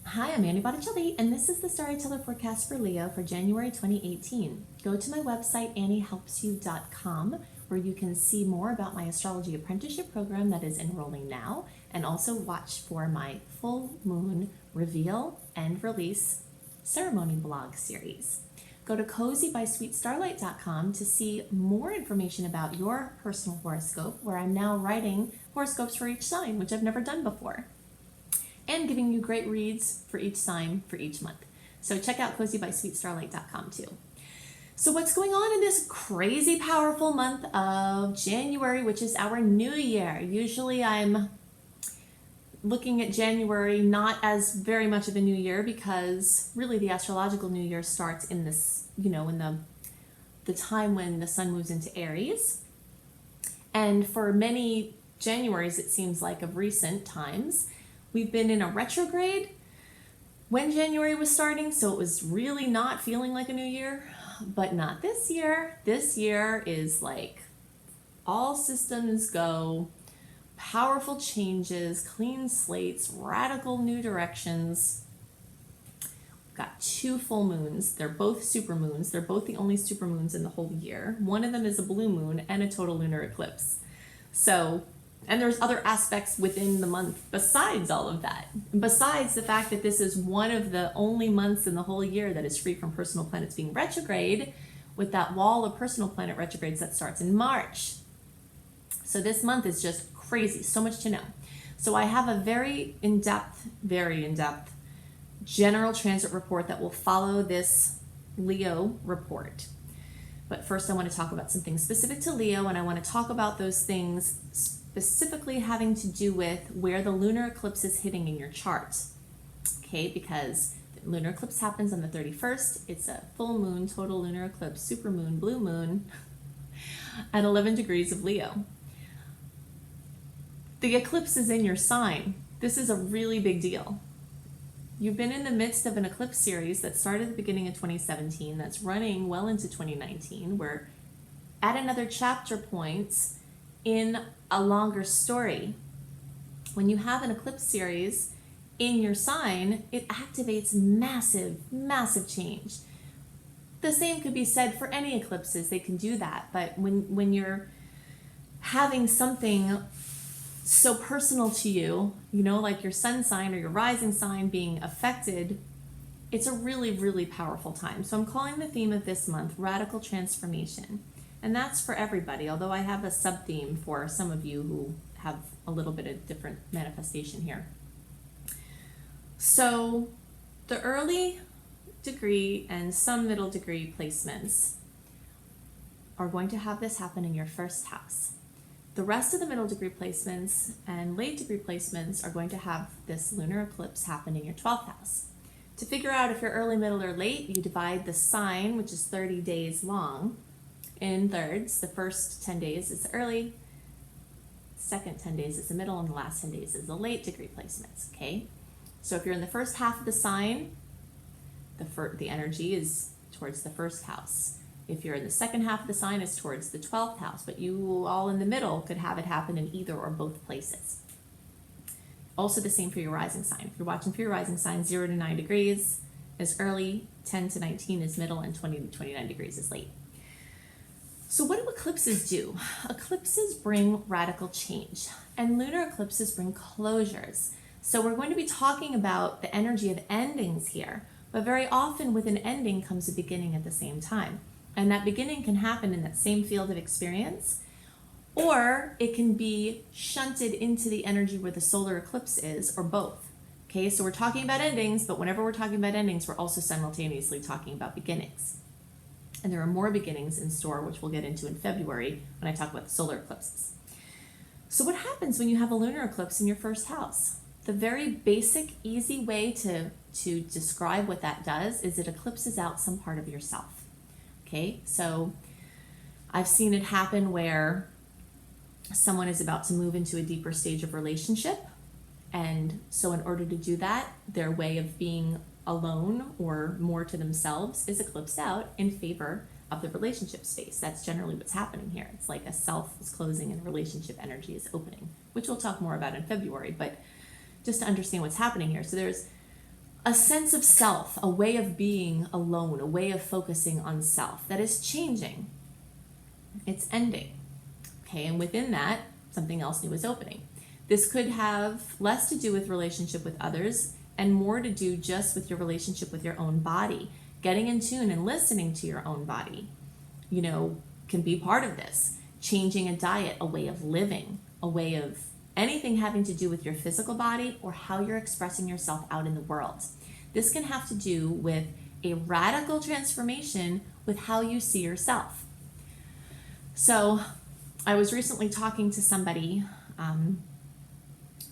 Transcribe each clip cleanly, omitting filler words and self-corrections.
Hi, I'm Annie Botticelli, and this is the Storyteller Forecast for Leo for January 2018. Go to my website, anniehelpsyou.com, where you can see more about my astrology apprenticeship program that is enrolling now, and also watch for my full moon reveal and release ceremony blog series. Go to cozybysweetstarlight.com to see more information about your personal horoscope, where I'm now writing horoscopes for each sign, which I've never done before, and giving you great reads for each sign for each month. So check out cozybysweetstarlight.com too. So what's going on in this crazy powerful month of January, which is our new year? Usually I'm looking at January not as very much of a new year, because really the astrological new year starts in this, in the time when the sun moves into Aries. And for many Januaries, it seems like of recent times, we've been in a retrograde when January was starting, so it was really not feeling like a new year, but not this year. This year is like all systems go, powerful changes, clean slates, radical new directions. We've got 2 full moons. They're both super moons. They're both the only super moons in the whole year. One of them is a blue moon and a total lunar eclipse. So, and there's other aspects within the month besides all of that. Besides the fact that this is one of the only months in the whole year that is free from personal planets being retrograde, with that wall of personal planet retrogrades that starts in March. So this month is just crazy, so much to know. So I have a very in-depth general transit report that will follow this Leo report. But first I want to talk about some things specific to Leo, and I want to talk about those things specifically having to do with where the lunar eclipse is hitting in your chart. Okay, because the lunar eclipse happens on the 31st. It's a full moon, total lunar eclipse, super moon, blue moon at 11 degrees of Leo. The eclipse is in your sign. This is a really big deal. You've been in the midst of an eclipse series that started at the beginning of 2017, that's running well into 2019. We're at another chapter point in a longer story. When you have an eclipse series in your sign, it activates massive, massive change. The same could be said for any eclipses. They can do that. But when you're having something so personal to you, like your sun sign or your rising sign being affected, it's a really, really powerful time. So I'm calling the theme of this month Radical Transformation. And that's for everybody, although I have a sub-theme for some of you who have a little bit of different manifestation here. So the early degree and some middle degree placements are going to have this happen in your first house. The rest of the middle degree placements and late degree placements are going to have this lunar eclipse happen in your 12th house. To figure out if you're early, middle, or late, you divide the sign, which is 30 days long, in thirds. The first 10 days is the early, second 10 days is the middle, and the last 10 days is the late degree placements, okay? So if you're in the first half of the sign, the energy is towards the first house. If you're in the second half of the sign, it's towards the 12th house, but you all in the middle could have it happen in either or both places. Also the same for your rising sign. If you're watching for your rising sign, 0 to 9 degrees is early, 10 to 19 is middle, and 20 to 29 degrees is late. So what do eclipses do? Eclipses bring radical change, and lunar eclipses bring closures. So we're going to be talking about the energy of endings here, but very often with an ending comes a beginning at the same time. And that beginning can happen in that same field of experience, or it can be shunted into the energy where the solar eclipse is, or both. Okay, so we're talking about endings, but whenever we're talking about endings, we're also simultaneously talking about beginnings. And there are more beginnings in store, which we'll get into in February when I talk about the solar eclipses. So what happens when you have a lunar eclipse in your first house? The very basic, easy way to describe what that does is it eclipses out some part of yourself. Okay, so I've seen it happen where someone is about to move into a deeper stage of relationship, and so in order to do that, their way of being alone or more to themselves is eclipsed out in favor of the relationship space. That's generally what's happening here. It's like a self is closing and relationship energy is opening, which we'll talk more about in February, but just to understand what's happening here. So there's a sense of self, a way of being alone, a way of focusing on self that is changing. It's ending. Okay, and within that, something else new is opening. This could have less to do with relationship with others and more to do just with your relationship with your own body. Getting in tune and listening to your own body, can be part of this. Changing a diet, a way of living, a way of anything having to do with your physical body or how you're expressing yourself out in the world. This can have to do with a radical transformation with how you see yourself. So I was recently talking to somebody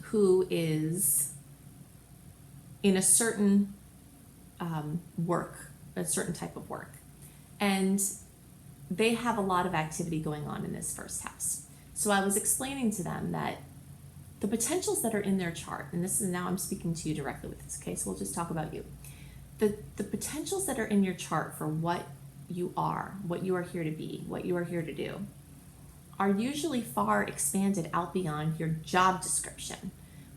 who is in a certain a certain type of work. And they have a lot of activity going on in this first house. So I was explaining to them that the potentials that are in their chart, and this is now I'm speaking to you directly with this, okay? So we'll just talk about you. The potentials that are in your chart for what you are here to be, what you are here to do, are usually far expanded out beyond your job description,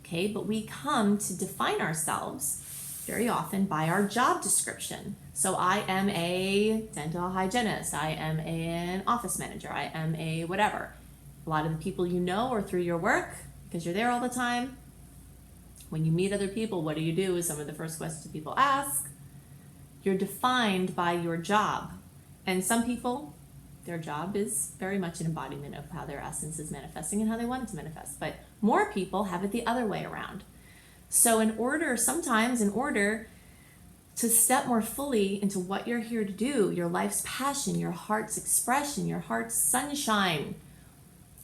okay? But we come to define ourselves very often by our job description. So I am a dental hygienist, I am an office manager, I am a whatever. A lot of the people you know are through your work because you're there all the time. When you meet other people, what do you do is some of the first questions people ask. You're defined by your job. And some people, their job is very much an embodiment of how their essence is manifesting and how they want it to manifest. But more people have it the other way around. So sometimes in order to step more fully into what you're here to do, your life's passion, your heart's expression, your heart's sunshine,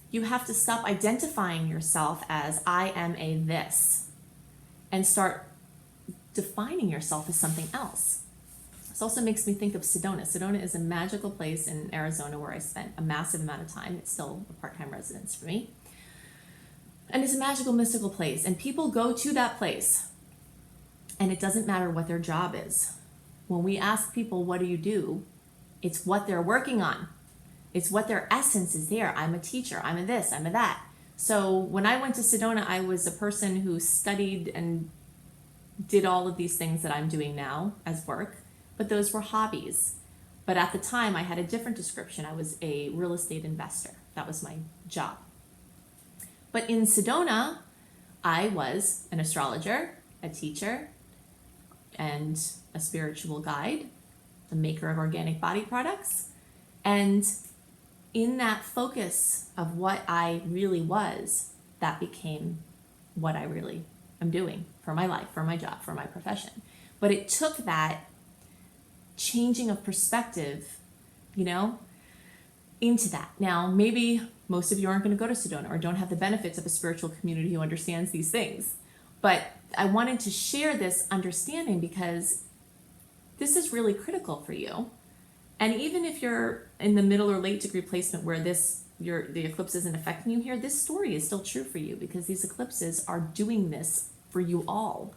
you have to stop identifying yourself as I am a this and start defining yourself as something else. This also makes me think of Sedona. Sedona is a magical place in Arizona where I spent a massive amount of time. It's still a part-time residence for me. And it's a magical, mystical place. And people go to that place. And it doesn't matter what their job is. When we ask people, what do you do? It's what they're working on. It's what their essence is there. I'm a teacher. I'm a this. I'm a that. So when I went to Sedona, I was a person who studied and did all of these things that I'm doing now as work. But those were hobbies. But at the time, I had a different description. I was a real estate investor. That was my job. But in Sedona, I was an astrologer, a teacher, and a spiritual guide, a maker of organic body products. And in that focus of what I really was, that became what I really am doing for my life, for my job, for my profession. But it took that changing of perspective, into that. Now, maybe most of you aren't going to go to Sedona or don't have the benefits of a spiritual community who understands these things. But I wanted to share this understanding because this is really critical for you. And even if you're in the middle or late degree placement where the eclipse isn't affecting you here, this story is still true for you because these eclipses are doing this for you all.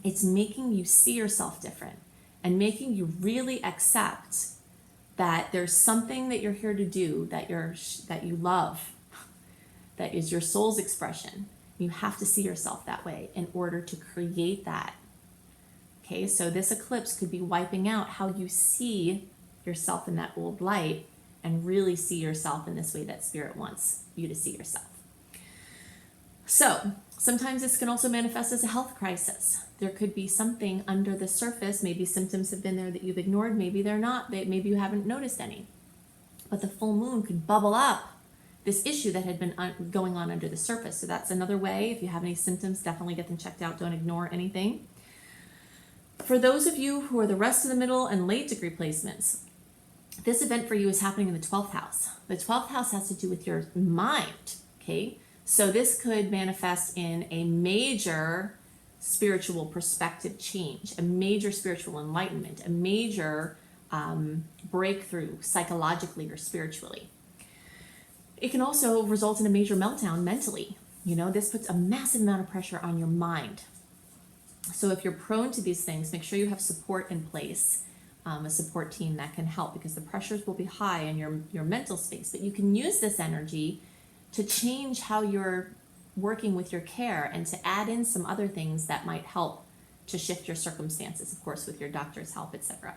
It's making you see yourself different and making you really accept that there's something that you're here to do, that you love, that is your soul's expression. You have to see yourself that way in order to create that. Okay, so this eclipse could be wiping out how you see yourself in that old light and really see yourself in this way that Spirit wants you to see yourself. So sometimes this can also manifest as a health crisis. There could be something under the surface. Maybe symptoms have been there that you've ignored. Maybe they're not. Maybe you haven't noticed any. But the full moon could bubble up this issue that had been going on under the surface. So that's another way. If you have any symptoms, definitely get them checked out. Don't ignore anything. For those of you who are the rest of the middle and late degree placements, this event for you is happening in the 12th house. The 12th house has to do with your mind, okay? So this could manifest in a major spiritual perspective change, a major spiritual enlightenment, a major breakthrough psychologically or spiritually. It can also result in a major meltdown mentally. This puts a massive amount of pressure on your mind. So if you're prone to these things, make sure you have support in place, a support team that can help because the pressures will be high in your mental space. But you can use this energy to change how you're working with your care and to add in some other things that might help to shift your circumstances, of course, with your doctor's help, etc.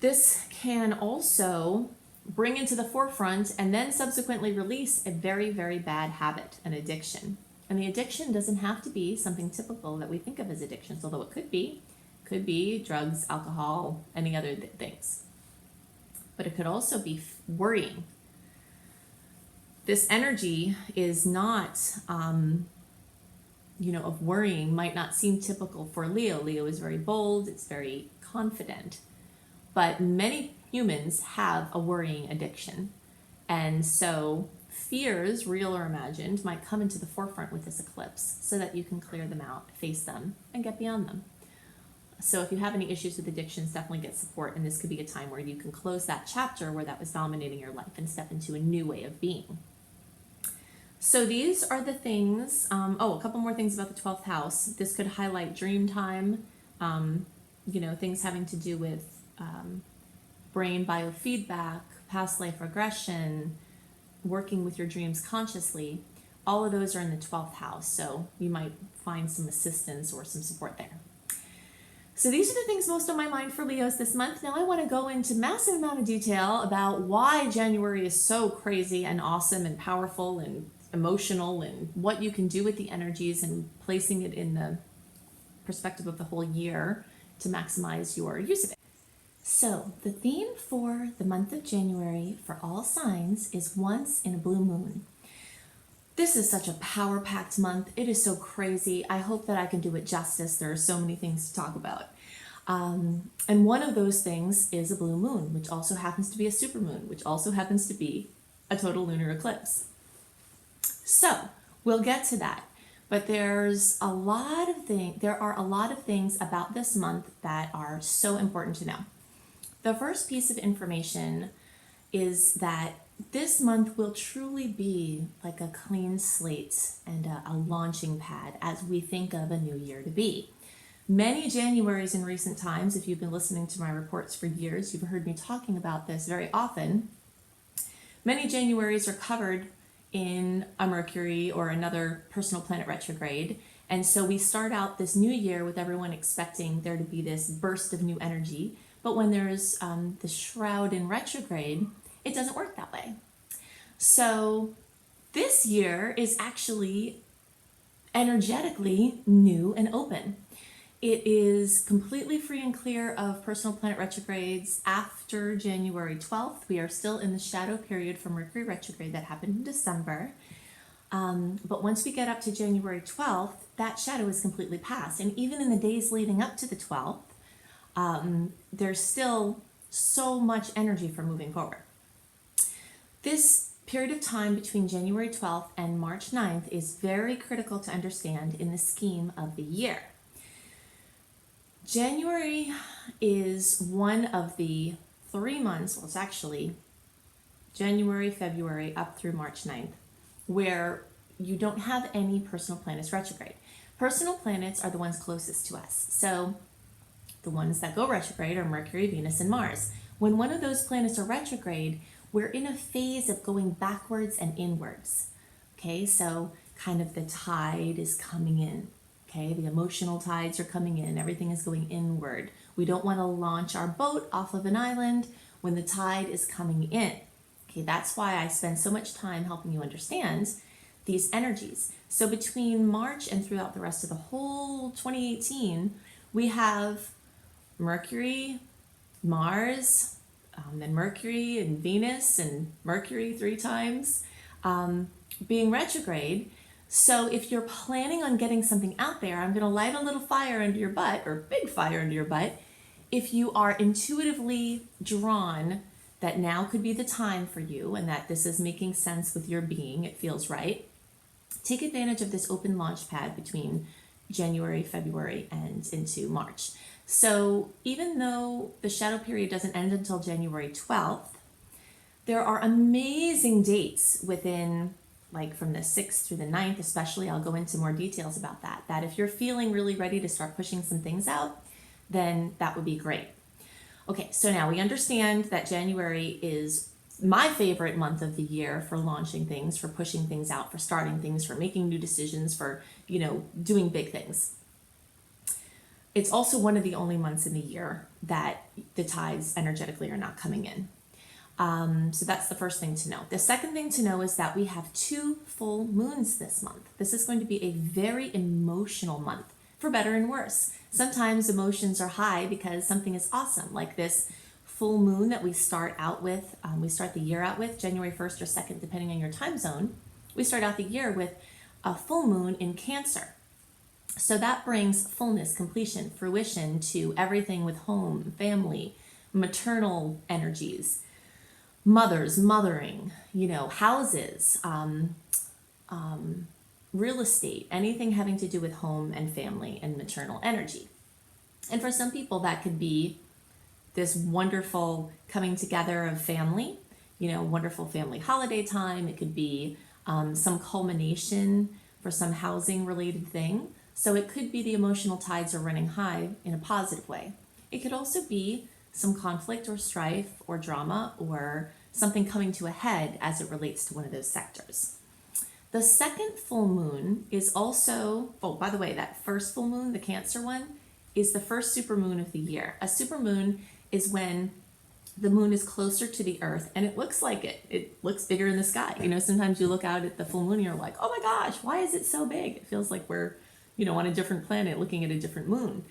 This can also bring into the forefront and then subsequently release a very, very bad habit, an addiction. And the addiction doesn't have to be something typical that we think of as addictions, although it could be. Could be drugs, alcohol, any other things. But it could also be worrying. This energy is not, of worrying might not seem typical for Leo. Leo is very bold, it's very confident. But many humans have a worrying addiction. And so fears, real or imagined, might come into the forefront with this eclipse so that you can clear them out, face them, and get beyond them. So if you have any issues with addictions, definitely get support. And this could be a time where you can close that chapter where that was dominating your life and step into a new way of being. So these are the things. A couple more things about the 12th house. This could highlight dream time, things having to do with brain biofeedback, past life regression, working with your dreams consciously. All of those are in the 12th house, so you might find some assistance or some support there. So these are the things most on my mind for Leos this month. Now I want to go into massive amount of detail about why January is so crazy and awesome and powerful and emotional, and what you can do with the energies and placing it in the perspective of the whole year to maximize your use of it. So the theme for the month of January for all signs is Once in a Blue Moon. This is such a power-packed month. It is so crazy. I hope that I can do it justice. There are so many things to talk about. And one of those things is a blue moon, which also happens to be a supermoon, which also happens to be a total lunar eclipse. So we'll get to that. But there are a lot of things about this month that are so important to know. The first piece of information is that this month will truly be like a clean slate and a launching pad as we think of a new year to be. Many Januaries in recent times, if you've been listening to my reports for years, you've heard me talking about this very often. Many Januaries are covered in a Mercury or another personal planet retrograde. And so we start out this new year with everyone expecting there to be this burst of new energy. But when there's the shroud in retrograde, it doesn't work that way. So this year is actually energetically new and open. It is completely free and clear of personal planet retrogrades after January 12th. We are still in the shadow period for Mercury retrograde that happened in December. But once we get up to January 12th, that shadow is completely past. And even in the days leading up to the 12th, there's still so much energy for moving forward. This period of time between January 12th and March 9th is very critical to understand in the scheme of the year. January is one of the 3 months, well, it's actually January, February, up through March 9th, where you don't have any personal planets retrograde. Personal planets are the ones closest to us. So the ones that go retrograde are Mercury, Venus, and Mars. When one of those planets are retrograde, we're in a phase of going backwards and inwards. Okay, so kind of the tide is coming in. Okay, the emotional tides are coming in. Everything is going inward. We don't want to launch our boat off of an island when the tide is coming in. Okay, that's why I spend so much time helping you understand these energies. So between March and throughout the rest of the whole 2018, we have Mercury, Mars, then Mercury and Venus and Mercury 3 times being retrograde. So if you're planning on getting something out there, I'm going to light a little fire under your butt, or big fire under your butt. If you are intuitively drawn that now could be the time for you and that this is making sense with your being, it feels right, take advantage of this open launch pad between January, February, and into March. So even though the shadow period doesn't end until January 12th, there are amazing dates within, like from the 6th through the 9th especially. I'll go into more details about that if you're feeling really ready to start pushing some things out, then that would be great. Okay, so now we understand that January is my favorite month of the year for launching things, for pushing things out, for starting things, for making new decisions, for, doing big things. It's also one of the only months in the year that the tides energetically are not coming in. So that's the first thing to know. The second thing to know is that we have 2 full moons this month. This is going to be a very emotional month, for better and worse. Sometimes emotions are high because something is awesome, like this full moon that we start out with. We start the year out with January 1st or 2nd, depending on your time zone. We start out the year with a full moon in Cancer. So that brings fullness, completion, fruition to everything with home, family, maternal energies, mothers, mothering, houses, real estate, anything having to do with home and family and maternal energy. And for some people, that could be this wonderful coming together of family, wonderful family holiday time. It could be some culmination for some housing related thing. So it could be the emotional tides are running high in a positive way. It could also be some conflict or strife or drama or something coming to a head as it relates to one of those sectors. The second full moon is also, oh, by the way, that first full moon, the Cancer one, is the first supermoon of the year. A supermoon is when the moon is closer to the earth and it looks like it looks bigger in the sky. Sometimes you look out at the full moon and you're like, oh my gosh, why is it so big? It feels like we're, on a different planet looking at a different moon.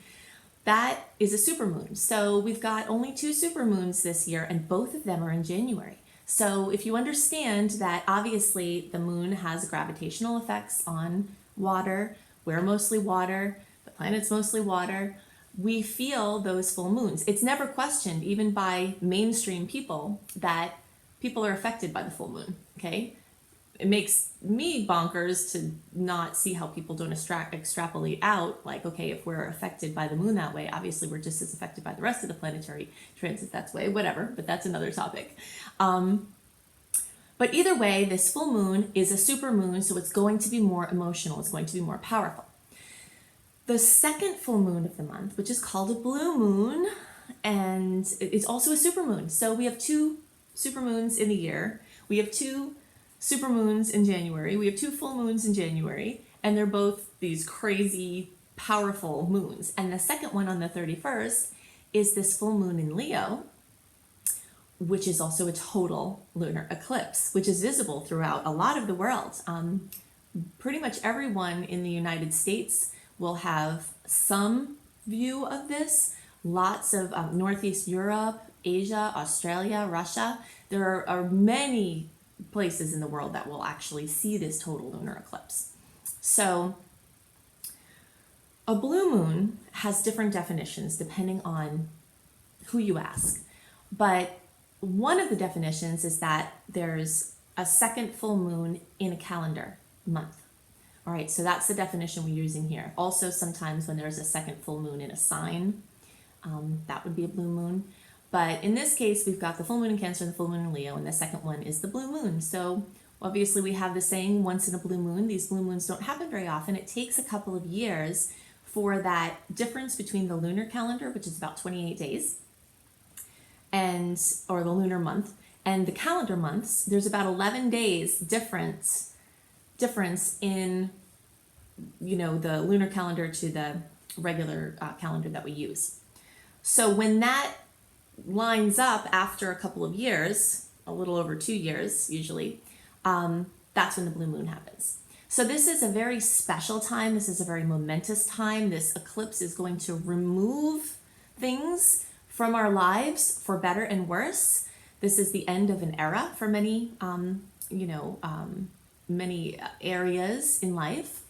That is a supermoon. So we've got only 2 supermoons this year and both of them are in January. So if you understand that obviously the moon has gravitational effects on water, we're mostly water, the planet's mostly water, we feel those full moons. It's never questioned, even by mainstream people, that people are affected by the full moon, okay? It makes me bonkers to not see how people don't extrapolate out, like, okay, if we're affected by the moon that way, obviously we're just as affected by the rest of the planetary transits that way, whatever, but that's another topic. But either way, this full moon is a super moon, so it's going to be more emotional, it's going to be more powerful. The second full moon of the month, which is called a blue moon, and it's also a supermoon. So we have 2 supermoons in the year. We have 2 supermoons in January. We have 2 full moons in January, and they're both these crazy, powerful moons. And the second one on the 31st is this full moon in Leo, which is also a total lunar eclipse, which is visible throughout a lot of the world. Pretty much everyone in the United States will have some view of this. Lots of Northeast Europe, Asia, Australia, Russia. There are many places in the world that will actually see this total lunar eclipse. So a blue moon has different definitions depending on who you ask. But one of the definitions is that there's a second full moon in a calendar month. All right, so that's the definition we're using here. Also, sometimes when there's a second full moon in a sign, that would be a blue moon. But in this case, we've got the full moon in Cancer and the full moon in Leo, and the second one is the blue moon. So obviously we have the saying, once in a blue moon. These blue moons don't happen very often. It takes a couple of years for that difference between the lunar calendar, which is about 28 days, or the lunar month, and the calendar months. There's about 11 days difference in the lunar calendar to the regular calendar that we use. So when that lines up after a couple of years, a little over 2 years usually, that's when the blue moon happens. So this is a very special time. This is a very momentous time. This eclipse is going to remove things from our lives for better and worse. This is the end of an era for many, many areas in life.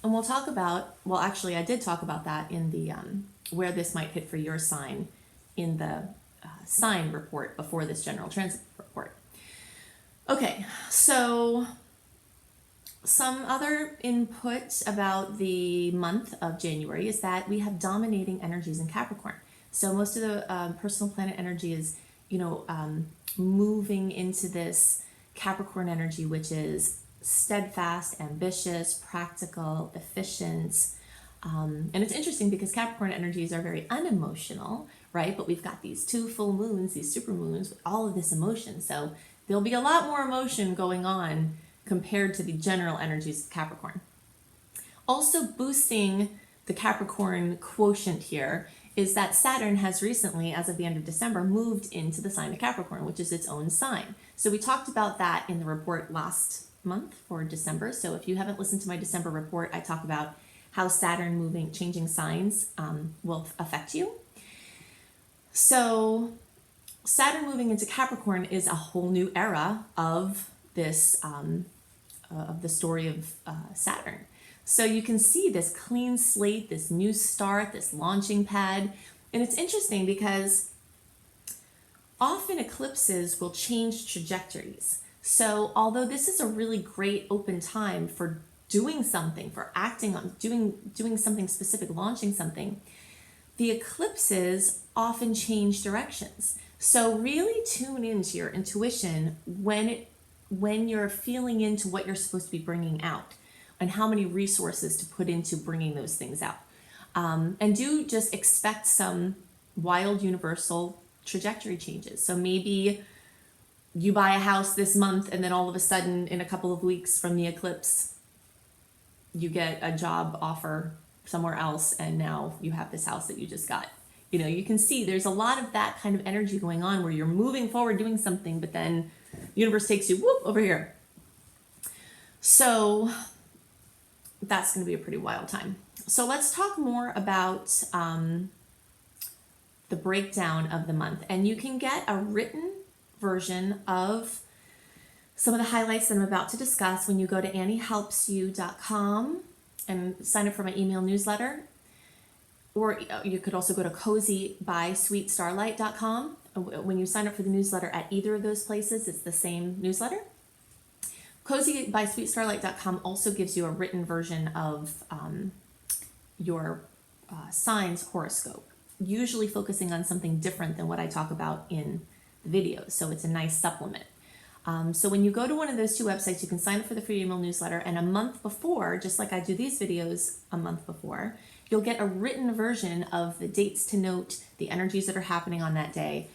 And we'll talk about, well, actually I did talk about that in the, where this might hit for your sign in the sign report before this general transit report. Okay, so some other input about the month of January is that we have dominating energies in Capricorn. So most of the personal planet energy is, moving into this Capricorn energy, which is steadfast, ambitious, practical, efficient. And it's interesting because Capricorn energies are very unemotional, right? But we've got these 2 full moons, these super moons with all of this emotion. So there'll be a lot more emotion going on compared to the general energies of Capricorn. Also boosting the Capricorn quotient here is that Saturn has recently, as of the end of December, moved into the sign of Capricorn, which is its own sign. So we talked about that in the report last month for December. So if you haven't listened to my December report, I talk about how Saturn changing signs will affect you. So Saturn moving into Capricorn is a whole new era of this, of the story of Saturn. So you can see this clean slate, this new start, this launching pad. And it's interesting because often eclipses will change trajectories. So although this is a really great open time for doing something, for acting on, doing something specific, launching something, the eclipses often change directions. So really tune into your intuition when you're feeling into what you're supposed to be bringing out and how many resources to put into bringing those things out. And do just expect some wild universal trajectory changes. So maybe you buy a house this month and then all of a sudden in a couple of weeks from the eclipse, you get a job offer somewhere else and now you have this house that you just got. You know, you can see there's a lot of that kind of energy going on where you're moving forward doing something, but then the universe takes you whoop over here. So that's going to be a pretty wild time. So let's talk more about the breakdown of the month. And you can get a written version of some of the highlights that I'm about to discuss when you go to anniehelpsyou.com and sign up for my email newsletter. Or you could also go to cozybysweetstarlight.com. When you sign up for the newsletter at either of those places, it's the same newsletter. Cozybysweetstarlight.com also gives you a written version of your signs horoscope, usually focusing on something different than what I talk about in the videos. So it's a nice supplement. So when you go to one of those two websites, you can sign up for the free email newsletter, and a month before, just like I do these videos a month before, you'll get a written version of the dates to note, the energies that are happening on that day.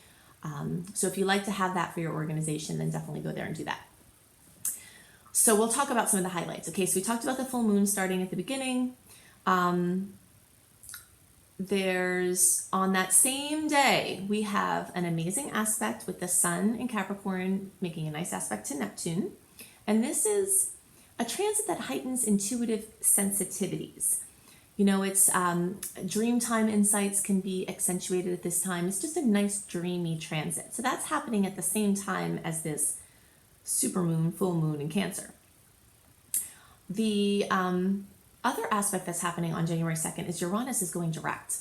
So if you like to have that for your organization, then definitely go there and do that. So we'll talk about some of the highlights. Okay, so we talked about the full moon starting at the beginning. There's, on that same day, we have an amazing aspect with the sun in Capricorn making a nice aspect to Neptune. And this is a transit that heightens intuitive sensitivities. You know, it's dreamtime insights can be accentuated at this time. It's just a nice dreamy transit. So that's happening at the same time as this supermoon, full moon in Cancer. The other aspect that's happening on January 2nd is Uranus is going direct.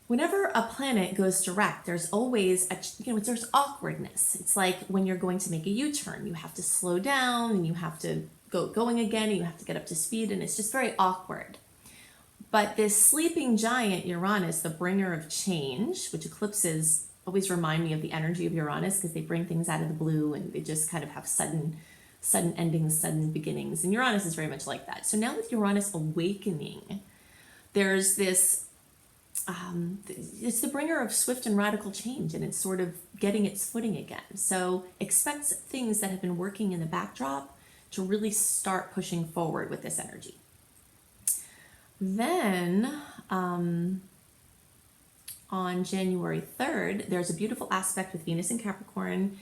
Whenever a planet goes direct, there's always there's awkwardness. It's like when you're going to make a U-turn, you have to slow down and you have to going again and you have to get up to speed, and it's just very awkward. But this sleeping giant Uranus, the bringer of change, which eclipses always remind me of the energy of Uranus because they bring things out of the blue and they just kind of have sudden endings, sudden beginnings. And Uranus is very much like that. So now with Uranus awakening, there's this, it's the bringer of swift and radical change, and it's sort of getting its footing again. So expect things that have been working in the backdrop to really start pushing forward with this energy. Then on January 3rd, there's a beautiful aspect with Venus in Capricorn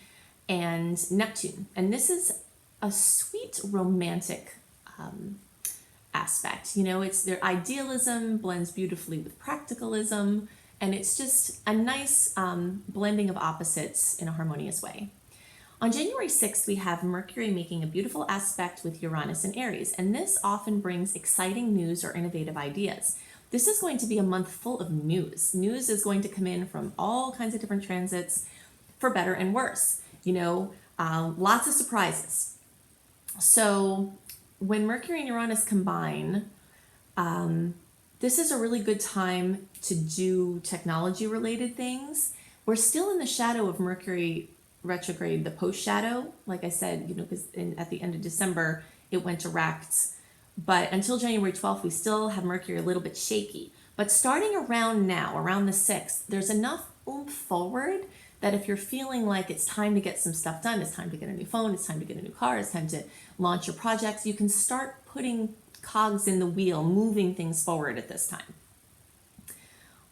and Neptune. And this is a sweet romantic aspect. You know, it's their idealism blends beautifully with practicalism, and it's just a nice blending of opposites in a harmonious way. On January 6th, we have Mercury making a beautiful aspect with Uranus in Aries, and this often brings exciting news or innovative ideas. This is going to be a month full of news. News is going to come in from all kinds of different transits, for better and worse. You know, lots of surprises. So when Mercury and Uranus combine, this is a really good time to do technology-related things. We're still in the shadow of Mercury retrograde, the post shadow, like I said, you know, because at the end of December it went direct, but until January 12th we still have Mercury a little bit shaky. But starting around now, around the 6th, there's enough oomph forward that if you're feeling like it's time to get some stuff done, it's time to get a new phone, it's time to get a new car, it's time to launch your projects, you can start putting cogs in the wheel, moving things forward at this time.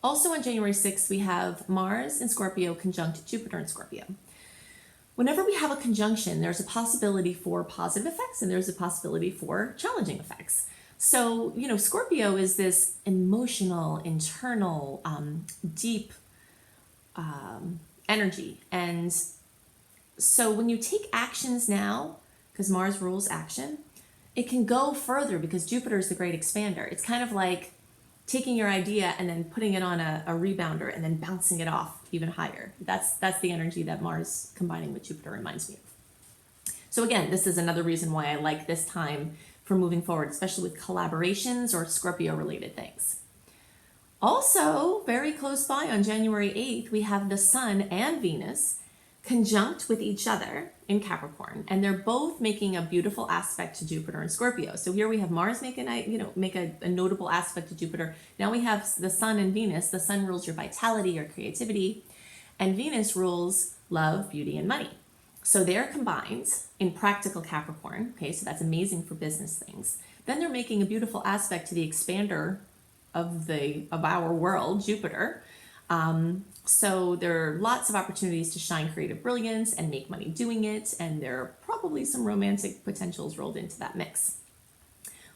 Also on January 6th, we have Mars in Scorpio conjunct Jupiter in Scorpio. Whenever we have a conjunction, there's a possibility for positive effects and there's a possibility for challenging effects. So, Scorpio is this emotional, internal, deep energy. And so when you take actions now, because Mars rules action, it can go further because Jupiter is the great expander. It's kind of like taking your idea and then putting it on a rebounder and then bouncing it off even higher. That's the energy that Mars combining with Jupiter reminds me of. So again, this is another reason why I like this time for moving forward, especially with collaborations or Scorpio related things. Also, very close by on January 8th, we have the Sun and Venus conjunct with each other in Capricorn, and they're both making a beautiful aspect to Jupiter and Scorpio. So here we have Mars make a notable aspect to Jupiter. Now we have the Sun and Venus. The Sun rules your vitality, your creativity, and Venus rules love, beauty, and money. So they're combined in practical Capricorn. Okay, so that's amazing for business things. Then they're making a beautiful aspect to the expander of our world, Jupiter. So there are lots of opportunities to shine creative brilliance and make money doing it, and there are probably some romantic potentials rolled into that mix.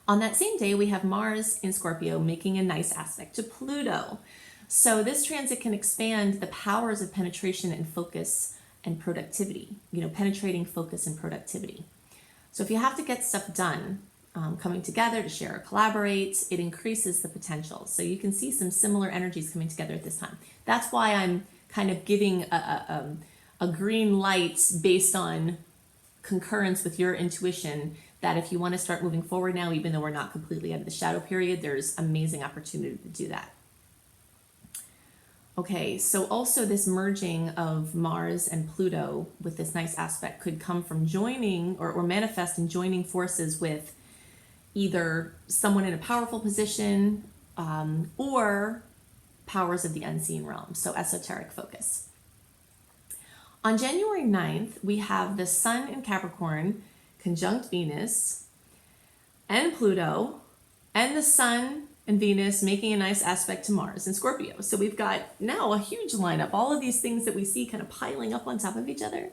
On that same day, we have Mars in Scorpio making a nice aspect to Pluto. So this transit can expand the powers of penetration and focus and productivity, penetrating focus and productivity. So if you have to get stuff done, coming together to share or collaborate, it increases the potential. So you can see some similar energies coming together at this time. That's why I'm kind of giving a green light based on concurrence with your intuition that if you want to start moving forward now, even though we're not completely out of the shadow period, there's amazing opportunity to do that. Okay, so also this merging of Mars and Pluto with this nice aspect could come from joining or manifest in joining forces with either someone in a powerful position or powers of the unseen realm, so esoteric focus. On January 9th, we have the Sun in Capricorn conjunct Venus and Pluto, and the Sun and Venus making a nice aspect to Mars in Scorpio. So we've got now a huge lineup, all of these things that we see kind of piling up on top of each other.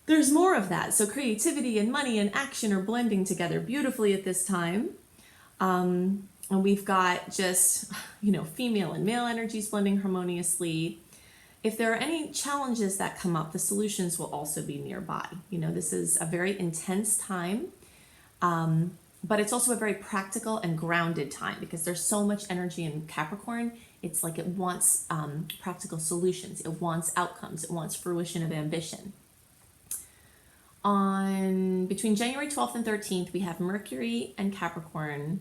There's more of that. So creativity and money and action are blending together beautifully at this time. And we've got just, female and male energies blending harmoniously. If there are any challenges that come up, the solutions will also be nearby. This is a very intense time, but it's also a very practical and grounded time because there's so much energy in Capricorn. It's like it wants practical solutions. It wants outcomes. It wants fruition of ambition. Between January 12th and 13th, we have Mercury in Capricorn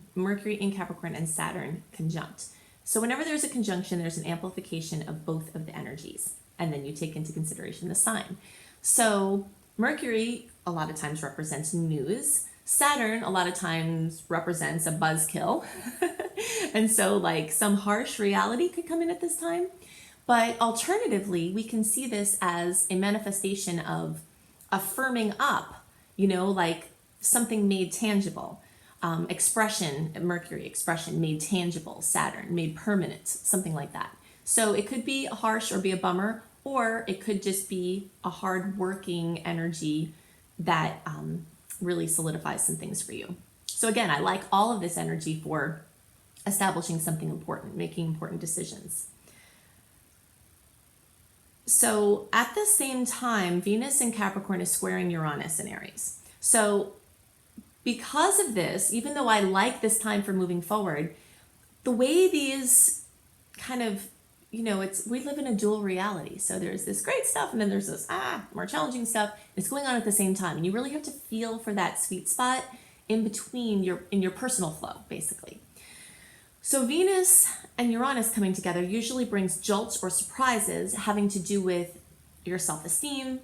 and Saturn conjunct. So whenever there's a conjunction, there's an amplification of both of the energies. And then you take into consideration the sign. So Mercury a lot of times represents news. Saturn a lot of times represents a buzzkill. And so like some harsh reality could come in at this time. But alternatively, we can see this as a manifestation of affirming up, like something made tangible. Mercury expression made tangible, Saturn made permanent, something like that. So it could be harsh or be a bummer, or it could just be a hard-working energy that really solidifies some things for you. So again, I like all of this energy for establishing something important, making important decisions. So at the same time, Venus in Capricorn is squaring Uranus in Aries. So because of this, even though I like this time for moving forward, the way these kind of, we live in a dual reality. So there's this great stuff and then there's this more challenging stuff. It's going on at the same time. And you really have to feel for that sweet spot in between in your personal flow, basically. So Venus and Uranus coming together usually brings jolts or surprises having to do with your self-esteem.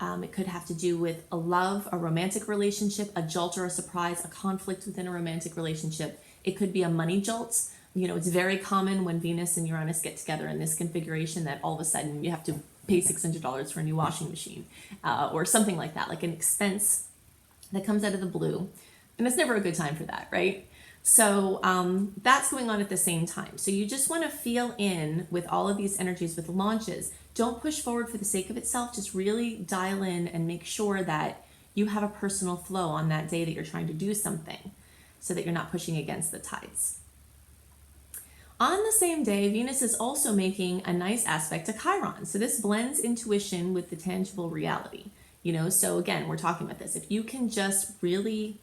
It could have to do with a romantic relationship, a jolt or a surprise, a conflict within a romantic relationship. It could be a money jolt. It's very common when Venus and Uranus get together in this configuration that all of a sudden you have to pay $600 for a new washing machine or something like that, like an expense that comes out of the blue And it's never a good time for that, right? So that's going on at the same time. So you just want to feel in with all of these energies with launches. Don't push forward for the sake of itself. Just really dial in and make sure that you have a personal flow on that day that you're trying to do something so that you're not pushing against the tides. On the same day, Venus is also making a nice aspect to Chiron. So this blends intuition with the tangible reality. So again, we're talking about this. If you can just really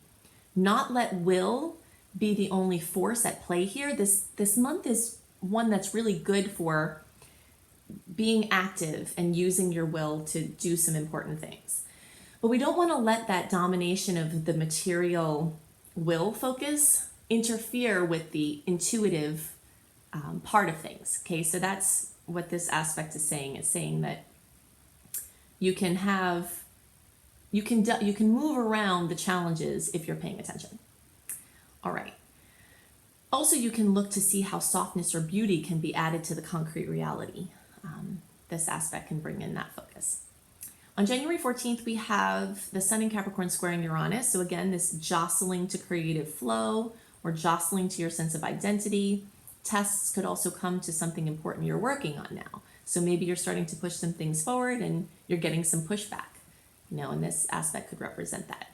not let will be the only force at play here, this month is one that's really good for being active and using your will to do some important things. But we don't want to let that domination of the material will focus interfere with the intuitive part of things. Okay, so that's what this aspect is saying. It's saying that you can move around the challenges if you're paying attention. All right. Also, you can look to see how softness or beauty can be added to the concrete reality. This aspect can bring in that focus. On January 14th, we have the Sun in Capricorn squaring Uranus. So again, this jostling to creative flow or jostling to your sense of identity. Tests could also come to something important you're working on now. So maybe you're starting to push some things forward and you're getting some pushback, and this aspect could represent that.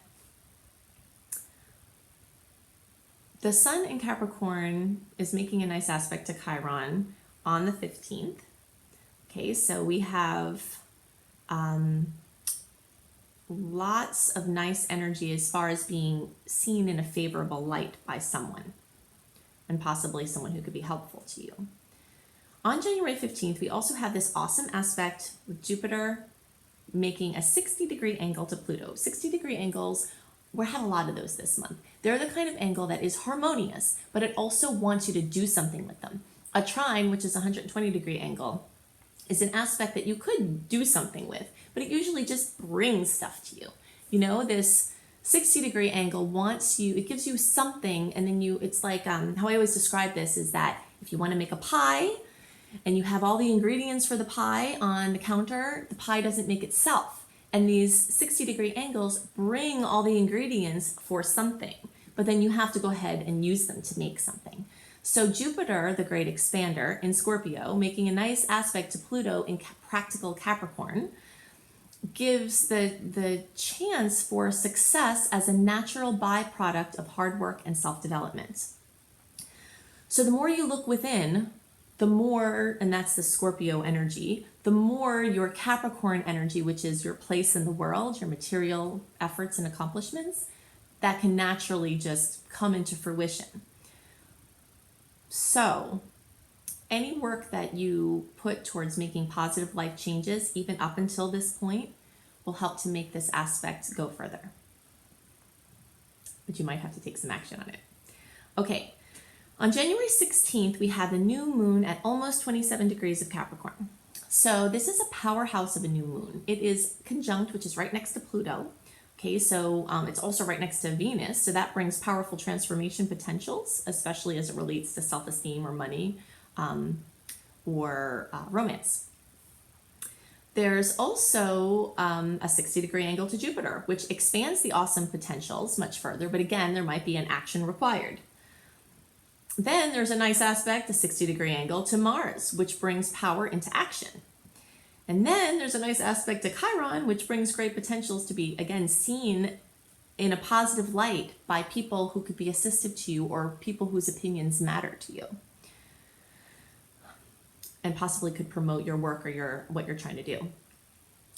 The Sun in Capricorn is making a nice aspect to Chiron on the 15th. Okay, so we have lots of nice energy as far as being seen in a favorable light by someone, and possibly someone who could be helpful to you. On January 15th, we also have this awesome aspect with Jupiter making a 60-degree angle to Pluto. 60-degree angles, we have a lot of those this month. They're the kind of angle that is harmonious, but it also wants you to do something with them. A trine, which is a 120-degree angle, is an aspect that you could do something with, but it usually just brings stuff to you. This 60-degree angle it gives you something, and then it's like, how I always describe this is that if you want to make a pie and you have all the ingredients for the pie on the counter, the pie doesn't make itself. And these 60-degree angles bring all the ingredients for something, but then you have to go ahead and use them to make something. So Jupiter, the great expander in Scorpio, making a nice aspect to Pluto in practical Capricorn, gives the chance for success as a natural byproduct of hard work and self-development. So the more you look within, the more, and that's the Scorpio energy, the more your Capricorn energy, which is your place in the world, your material efforts and accomplishments, that can naturally just come into fruition. So any work that you put towards making positive life changes, even up until this point, will help to make this aspect go further. But you might have to take some action on it. Okay, on January 16th, we have the new moon at almost 27 degrees of Capricorn. So this is a powerhouse of a new moon. It is conjunct, which is right next to Pluto. Okay, so it's also right next to Venus, so that brings powerful transformation potentials, especially as it relates to self-esteem or money or romance. There's also a 60-degree angle to Jupiter, which expands the awesome potentials much further, but again, there might be an action required. Then there's a nice aspect, a 60-degree angle to Mars, which brings power into action. And then there's a nice aspect to Chiron, which brings great potentials to be, again, seen in a positive light by people who could be assistive to you or people whose opinions matter to you, and possibly could promote your work or what you're trying to do.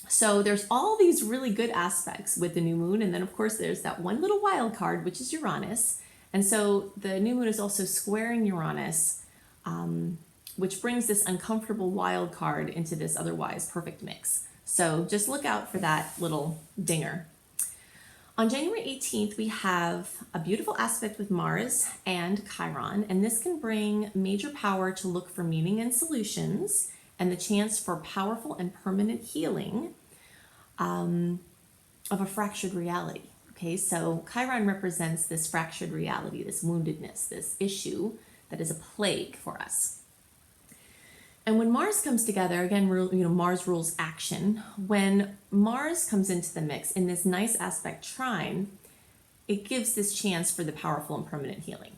So there's all these really good aspects with the new moon. And then, of course, there's that one little wild card, which is Uranus. And so the new moon is also squaring Uranus, which brings this uncomfortable wild card into this otherwise perfect mix. So just look out for that little dinger. On January 18th, we have a beautiful aspect with Mars and Chiron, and this can bring major power to look for meaning and solutions and the chance for powerful and permanent healing of a fractured reality. Okay, so Chiron represents this fractured reality, this woundedness, this issue that is a plague for us. And when Mars comes together, again, Mars rules action. When Mars comes into the mix in this nice aspect trine, it gives this chance for the powerful and permanent healing.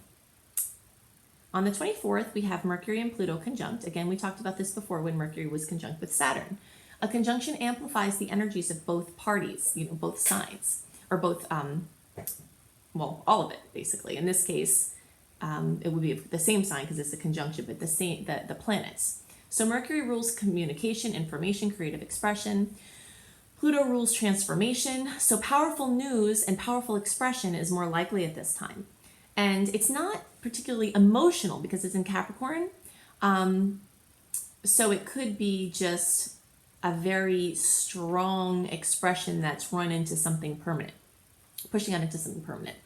On the 24th, we have Mercury and Pluto conjunct. Again, we talked about this before when Mercury was conjunct with Saturn. A conjunction amplifies the energies of both parties, both sides, or both, all of it, basically. In this case, it would be the same sign because it's a conjunction, but the planets. So Mercury rules communication, information, creative expression. Pluto rules transformation. So powerful news and powerful expression is more likely at this time. And it's not particularly emotional because it's in Capricorn. So it could be just a very strong expression that's run into something permanent, pushing out into something permanent.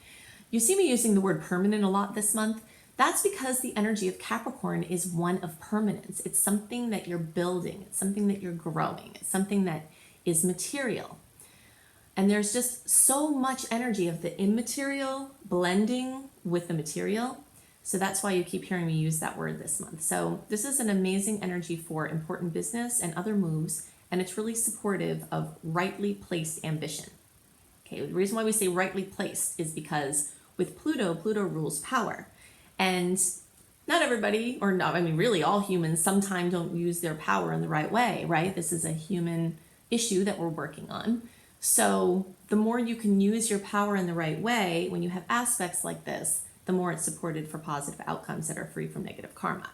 You see me using the word permanent a lot this month. That's because the energy of Capricorn is one of permanence. It's something that you're building. It's something that you're growing. It's something that is material. And there's just so much energy of the immaterial blending with the material. So that's why you keep hearing me use that word this month. So this is an amazing energy for important business and other moves, and it's really supportive of rightly placed ambition. Okay, the reason why we say rightly placed is because with Pluto rules power. And not everybody, really all humans sometimes don't use their power in the right way, right? This is a human issue that we're working on. So the more you can use your power in the right way, when you have aspects like this, the more it's supported for positive outcomes that are free from negative karma.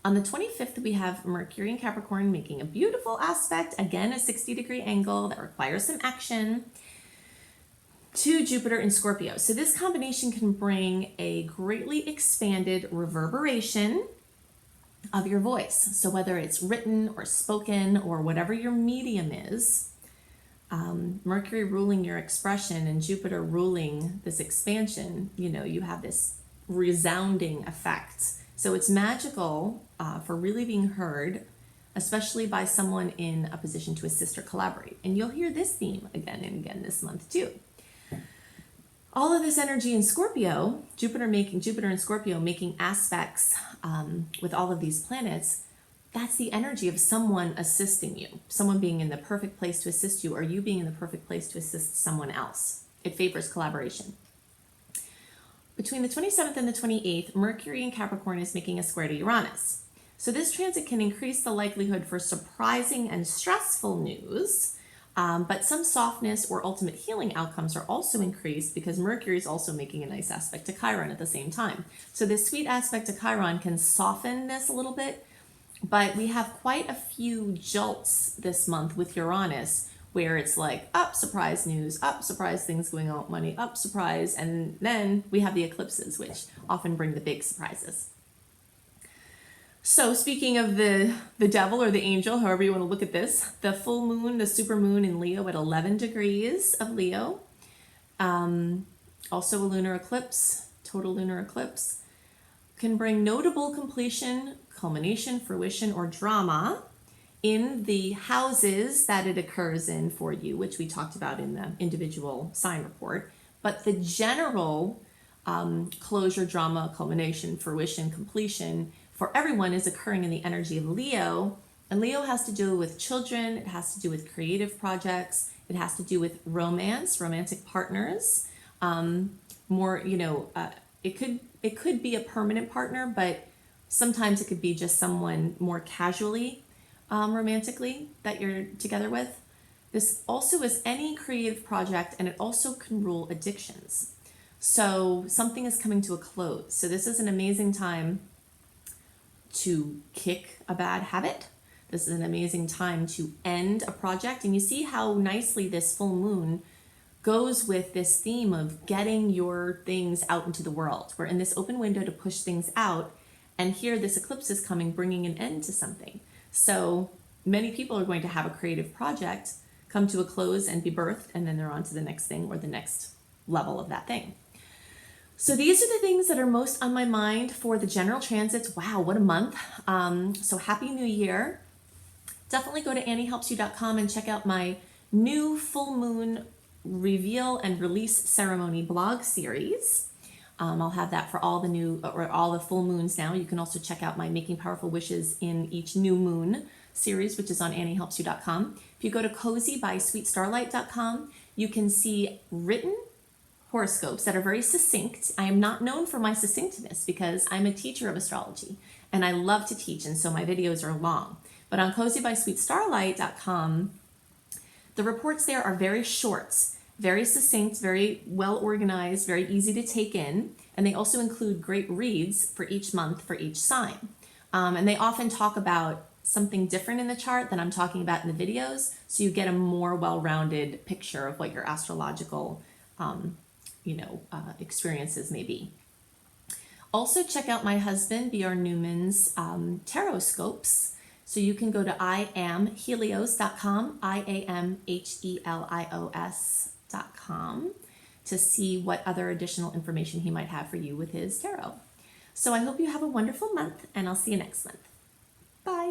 On the 25th, we have Mercury and Capricorn making a beautiful aspect, again, a 60-degree angle that requires some action, to Jupiter in Scorpio. So this combination can bring a greatly expanded reverberation of your voice. So whether it's written or spoken or whatever your medium is, Mercury ruling your expression and Jupiter ruling this expansion, you have this resounding effect. So it's magical for really being heard, especially by someone in a position to assist or collaborate. And you'll hear this theme again and again this month too. All of this energy in Scorpio, Jupiter and Scorpio making aspects with all of these planets, that's the energy of someone assisting you, someone being in the perfect place to assist you, or you being in the perfect place to assist someone else. It favors collaboration. Between the 27th and the 28th, Mercury in Capricorn is making a square to Uranus. So this transit can increase the likelihood for surprising and stressful news, but some softness or ultimate healing outcomes are also increased because Mercury is also making a nice aspect to Chiron at the same time. So this sweet aspect to Chiron can soften this a little bit, but we have quite a few jolts this month with Uranus where it's like, up, surprise news, up, surprise things going on with money, up, surprise, and then we have the eclipses, which often bring the big surprises. So speaking of the devil or the angel, however you want to look at this, the full moon, the super moon in Leo at 11 degrees of Leo, also a lunar eclipse, total lunar eclipse, can bring notable completion, culmination, fruition, or drama in the houses that it occurs in for you, which we talked about in the individual sign report. But the general closure, drama, culmination, fruition, completion for everyone is occurring in the energy of Leo. And Leo has to do with children. It has to do with creative projects. It has to do with romance, romantic partners. It could be a permanent partner, but sometimes it could be just someone more casually, romantically that you're together with. This also is any creative project, and it also can rule addictions. So something is coming to a close. So this is an amazing time to kick a bad habit. This is an amazing time to end a project. And you see how nicely this full moon goes with this theme of getting your things out into the world. We're in this open window to push things out. And here this eclipse is coming, bringing an end to something. So many people are going to have a creative project come to a close and be birthed, and then they're on to the next thing or the next level of that thing. So these are the things that are most on my mind for the general transits. Wow, what a month. So happy new year. Definitely go to anniehelpsyou.com and check out my new full moon reveal and release ceremony blog series. I'll have that for all the full moons now. You can also check out my Making Powerful Wishes in each new moon series, which is on anniehelpsyou.com. If you go to cozybysweetstarlight.com, you can see written horoscopes that are very succinct. I am not known for my succinctness because I'm a teacher of astrology and I love to teach, and so my videos are long. But on cozybysweetstarlight.com, the reports there are very short, very succinct, very well organized, very easy to take in, and they also include great reads for each month for each sign. And they often talk about something different in the chart than I'm talking about in the videos, so you get a more well-rounded picture of what your astrological experiences may be. Also check out my husband Bjorn Newman's Taroscopes. So you can go to iamhelios.com, iamhelios.com, to see what other additional information he might have for you with his tarot. So I hope you have a wonderful month, and I'll see you next month. Bye.